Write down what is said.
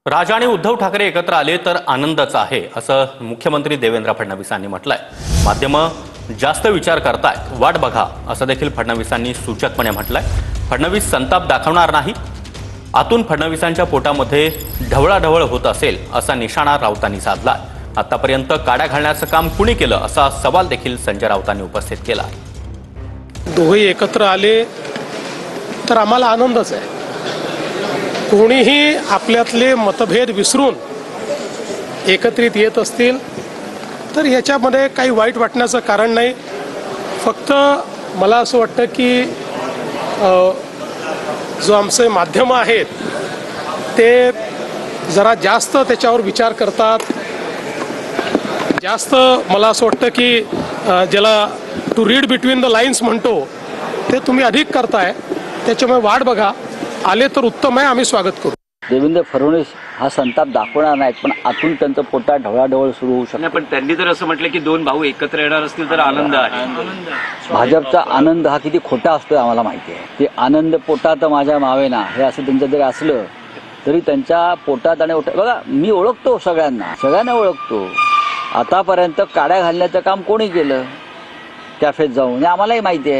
राज आणि उद्धव ठाकरे एकत्र आले तर आनंदच आहे असं मुख्यमंत्री देवेंद्र फडणवीसांनी म्हटलंय। माध्यमं जास्त विचार करतायत, वाट बघा असं देखील फडणवीसांनी सूचकपणे म्हटलंय। फडणवीस संताप दाखवणार नाही, आतून फडणवीसांच्या पोटामध्ये ढवळाढवळ होत असेल असा निशाणा राऊतांनी साधला। आतापर्यंत काड्या घालण्याचं काम कुणी केलं असा सवाल देखील संजय राऊतांनी उपस्थित केला। दोघे एकत्र आले तर आम्हाला आनंदच आहे। कोणीही आपल्यातले मतभेद विसरून एकत्रित येत असतील तर याच्यामध्ये काही वाईट वाटण्याचं कारण नाही। फक्त मला असं वाटतं की जो आमचे माध्यम आहेत ते जरा जास्त त्याच्यावर विचार करतात। जास्त मला असं वाटतं की ज्याला to read between the lines म्हणतो ते तुम्ही अधिक करताय, त्याच्यामुळे वाट बघा, आले तर उत्तम आहे, आम्ही स्वागत करू। देवेंद्र फडणवीस हा संताप दाखवणार नाहीत, पण आतून त्यांचं पोटात ढवळाढवळ सुरू होऊ शकते। पण त्यांनी जर असं म्हटलं की दोन भाऊ एकत्र येणार असतील तर आनंद आहे। भाजपचा आनंद हा किती खोटा असतो आम्हाला माहिती आहे। ते आनंद पोटात माझ्या मावेना हे असं त्यांचं जरी असलं तरी त्यांच्या पोटात आणि बघा, मी ओळखतो सगळ्यांना ओळखतो। आतापर्यंत काड्या घालण्याचं काम कोणी केलं कॅफेत जाऊन, हे आम्हालाही माहिती आहे।